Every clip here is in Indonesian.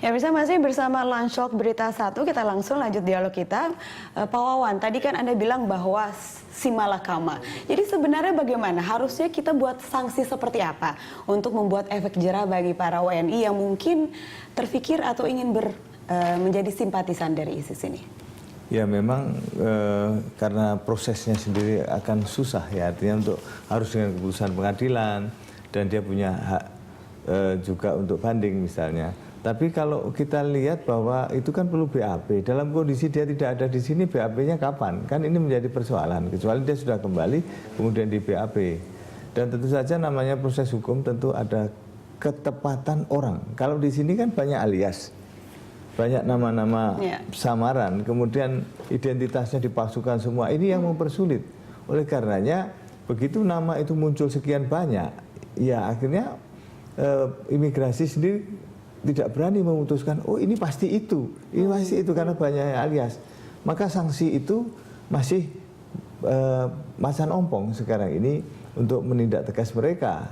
Ya, bisa masih bersama Lanshock Berita Satu, kita langsung lanjut dialog kita. Pak Wawan, tadi kan Anda bilang bahwa si malakama. Jadi sebenarnya bagaimana? Harusnya kita buat sanksi seperti apa untuk membuat efek jerah bagi para WNI yang mungkin terfikir atau ingin menjadi simpatisan dari ISIS ini? Ya memang karena prosesnya sendiri akan susah ya, artinya untuk harus dengan keputusan pengadilan dan dia punya hak juga untuk banding misalnya. Tapi kalau kita lihat bahwa itu kan perlu BAP, dalam kondisi dia tidak ada di sini, BAP-nya kapan? Kan ini menjadi persoalan, kecuali dia sudah kembali kemudian di BAP. Dan tentu saja namanya proses hukum tentu ada ketepatan orang. Kalau di sini kan banyak alias, banyak nama-nama samaran, kemudian identitasnya dipalsukan semua, ini yang mempersulit. Oleh karenanya, begitu nama itu muncul sekian banyak, ya akhirnya imigrasi sendiri tidak berani memutuskan, oh ini pasti itu karena banyak alias. Maka sanksi itu masih macan ompong sekarang ini untuk menindak tegas mereka.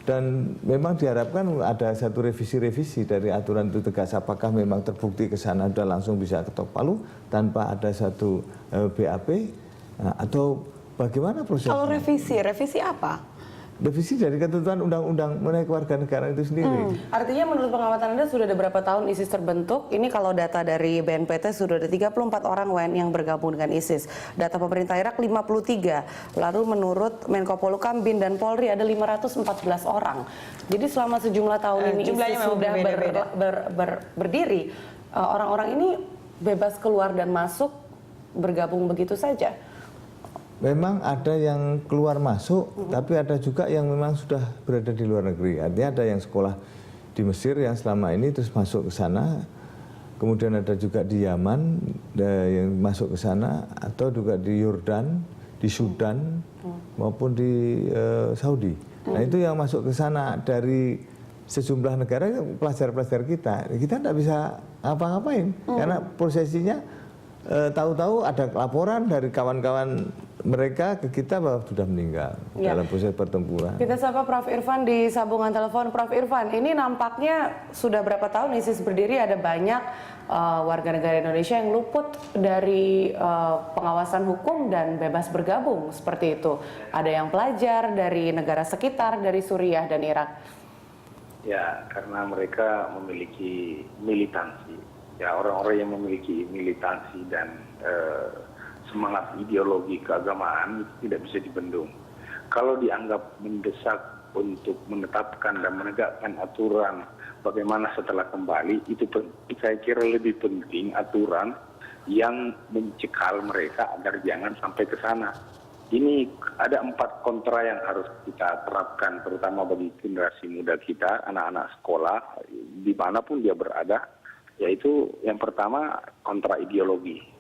Dan memang diharapkan ada satu revisi-revisi dari aturan itu tegas. Apakah memang terbukti ke sana sudah langsung bisa ketok palu tanpa ada satu BAP, atau bagaimana prosesnya? Kalau revisi apa? Revisi dari ketentuan undang-undang mengenai kewarganegaraan itu sendiri. Artinya menurut pengamatan Anda sudah ada berapa tahun ISIS terbentuk? Ini kalau data dari BNPT sudah ada 34 orang WNI yang bergabung dengan ISIS. Data pemerintah Irak 53. Lalu menurut Menko Polhukam, BIN dan Polri ada 514 orang. Jadi selama sejumlah tahun ini ISIS sudah berdiri, orang-orang ini bebas keluar dan masuk, bergabung begitu saja. Memang ada yang keluar masuk, tapi ada juga yang memang sudah berada di luar negeri. Artinya ada yang sekolah di Mesir yang selama ini terus masuk ke sana, kemudian ada juga di Yaman yang masuk ke sana, atau juga di Yordan, di Sudan, maupun di Saudi. Nah itu yang masuk ke sana dari sejumlah negara, pelajar-pelajar kita tidak bisa ngapa-ngapain, karena prosesinya tahu-tahu ada laporan dari kawan-kawan mereka ke kita bahwa sudah meninggal dalam proses pertempuran. Kita sapa Prof. Irfan di sambungan telepon. Prof. Irfan, ini nampaknya sudah berapa tahun ISIS berdiri, ada banyak warga negara Indonesia yang luput dari pengawasan hukum dan bebas bergabung seperti itu. Ada yang pelajar dari negara sekitar, dari Suriah dan Irak. Ya, karena mereka memiliki militansi. Ya, orang-orang yang memiliki militansi dan semangat ideologi keagamaan itu tidak bisa dibendung. Kalau dianggap mendesak untuk menetapkan dan menegakkan aturan bagaimana setelah kembali, itu saya kira lebih penting aturan yang mencekal mereka agar jangan sampai ke sana. Ini ada 4 kontra yang harus kita terapkan, terutama bagi generasi muda kita, anak-anak sekolah, dimanapun dia berada, yaitu yang pertama kontra ideologi.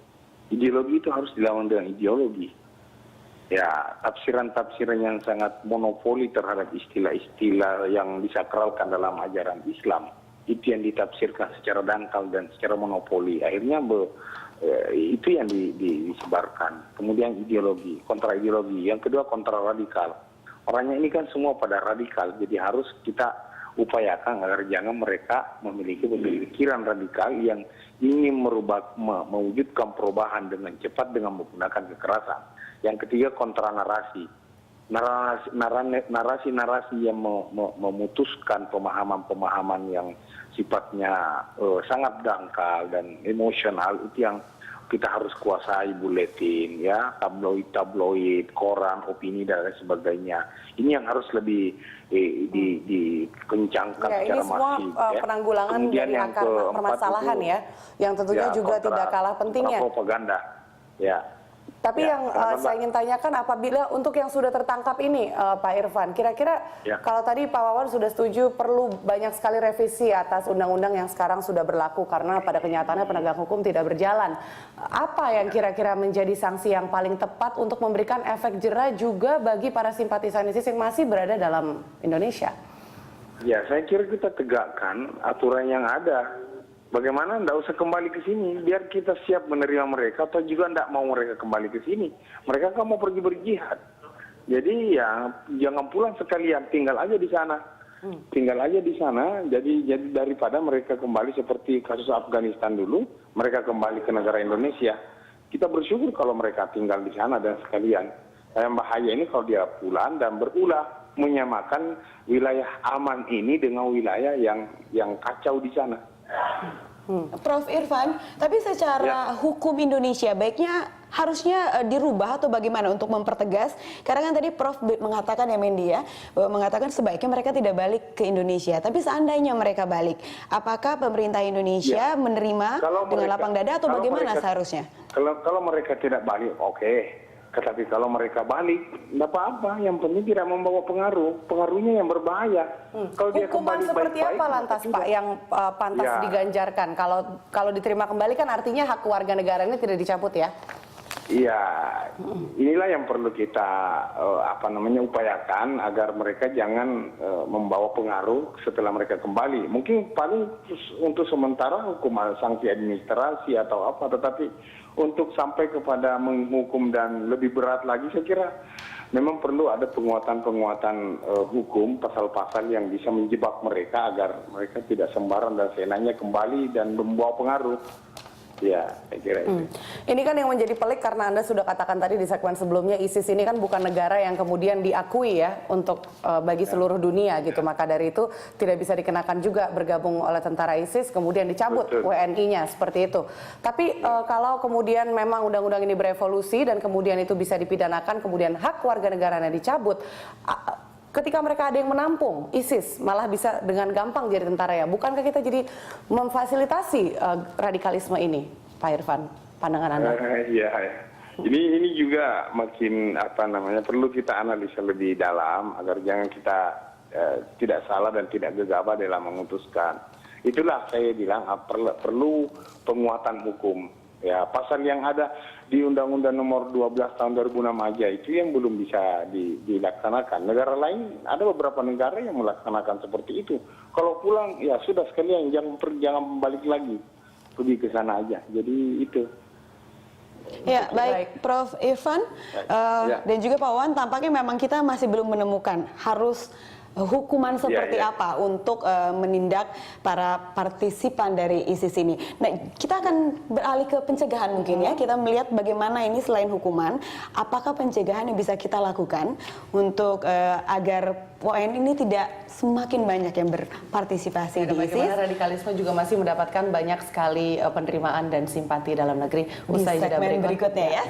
Ideologi itu harus dilawan dengan ideologi. Ya, tafsiran-tafsiran yang sangat monopoli terhadap istilah-istilah yang disakralkan dalam ajaran Islam, itu yang ditafsirkan secara dangkal dan secara monopoli. Akhirnya itu yang disebarkan. Kemudian ideologi, kontra ideologi. Yang kedua kontra radikal. Orangnya ini kan semua pada radikal, jadi harus kita upayakan agar jangan mereka memiliki pemikiran radikal yang ingin mewujudkan perubahan dengan cepat dengan menggunakan kekerasan. Yang ketiga kontra narasi. Narasi-narasi yang memutuskan pemahaman-pemahaman yang sifatnya sangat dangkal dan emosional, itu yang kita harus kuasai, buletin, ya, tabloid, koran, opini dan lain sebagainya. Ini yang harus lebih dikencangkan secara masif. Ini semua penanggulangan kemudian dari akar permasalahan ya, yang tentunya juga tidak kalah pentingnya. Propaganda, ya. Tapi yang saya ingin tanyakan, apabila untuk yang sudah tertangkap ini, Pak Irfan, kira-kira kalau tadi Pak Wawan sudah setuju perlu banyak sekali revisi atas undang-undang yang sekarang sudah berlaku karena pada kenyataannya penegak hukum tidak berjalan. Apa yang kira-kira menjadi sanksi yang paling tepat untuk memberikan efek jerah juga bagi para simpatisan ISIS yang masih berada dalam Indonesia? Ya, saya kira kita tegakkan aturan yang ada. Bagaimana tidak usah kembali ke sini, biar kita siap menerima mereka, atau juga tidak mau mereka kembali ke sini. Mereka kan mau pergi berjihad. Jadi ya jangan pulang sekalian, tinggal aja di sana. tinggal aja di sana. Jadi daripada mereka kembali seperti kasus Afghanistan dulu, mereka kembali ke negara Indonesia. Kita bersyukur kalau mereka tinggal di sana dan sekalian. Yang bahaya ini kalau dia pulang dan berulah menyamakan wilayah aman ini dengan wilayah yang kacau di sana. Prof Irfan, tapi secara hukum Indonesia baiknya harusnya dirubah atau bagaimana untuk mempertegas? Karena kan tadi Prof mengatakan ya Mendy ya, mengatakan sebaiknya mereka tidak balik ke Indonesia. Tapi seandainya mereka balik, apakah pemerintah Indonesia menerima dengan lapang dada atau bagaimana seharusnya? Kalau mereka tidak balik, oke. Tetapi kalau mereka balik, tidak apa-apa. Yang penting tidak membawa pengaruh. Pengaruhnya yang berbahaya. Kalau dia Hukuman kembali seperti baik-baik, apa lantas Pak yang pantas diganjarkan? Kalau diterima kembali kan artinya hak warga negaranya tidak dicabut ya? Iya, inilah yang perlu kita upayakan agar mereka jangan membawa pengaruh setelah mereka kembali. Mungkin paling untuk sementara hukuman sanksi administrasi atau apa, tetapi untuk sampai kepada menghukum dan lebih berat lagi, saya kira memang perlu ada penguatan-penguatan hukum, pasal-pasal yang bisa menjebak mereka agar mereka tidak sembarang dan seenaknya kembali dan membawa pengaruh. Ya, saya kira itu. Ini kan yang menjadi pelik karena Anda sudah katakan tadi di segmen sebelumnya, ISIS ini kan bukan negara yang kemudian diakui ya untuk bagi seluruh dunia gitu. Maka dari itu tidak bisa dikenakan juga bergabung oleh tentara ISIS kemudian dicabut WNI-nya seperti itu. Tapi kalau kemudian memang undang-undang ini berevolusi dan kemudian itu bisa dipidanakan, kemudian hak warga negaranya dicabut, ketika mereka ada yang menampung ISIS malah bisa dengan gampang jadi tentara ya. Bukankah kita jadi memfasilitasi radikalisme ini, Pak Irfan? Pandangan Anda? Iya. Ini juga makin perlu kita analisa lebih dalam agar jangan kita tidak salah dan tidak gegabah dalam memutuskan. Itulah saya bilang perlu penguatan hukum. Ya, pasal yang ada di Undang-Undang Nomor 12 Tahun 2006 aja itu yang belum bisa dilaksanakan. Negara lain, ada beberapa negara yang melaksanakan seperti itu. Kalau pulang, ya sudah sekalian, jangan balik lagi, pergi ke sana aja. Jadi itu. Ya, baik Prof Irfan dan juga Pak Wawan, tampaknya memang kita masih belum menemukan harus hukuman seperti apa untuk menindak para partisipan dari ISIS ini. Nah, kita akan beralih ke pencegahan mungkin ya. Kita melihat bagaimana ini selain hukuman, apakah pencegahan yang bisa kita lakukan untuk agar WNI ini tidak semakin banyak yang berpartisipasi di ISIS. Bagaimana radikalisme juga masih mendapatkan banyak sekali penerimaan dan simpati dalam negeri. Di segmen berikutnya ya.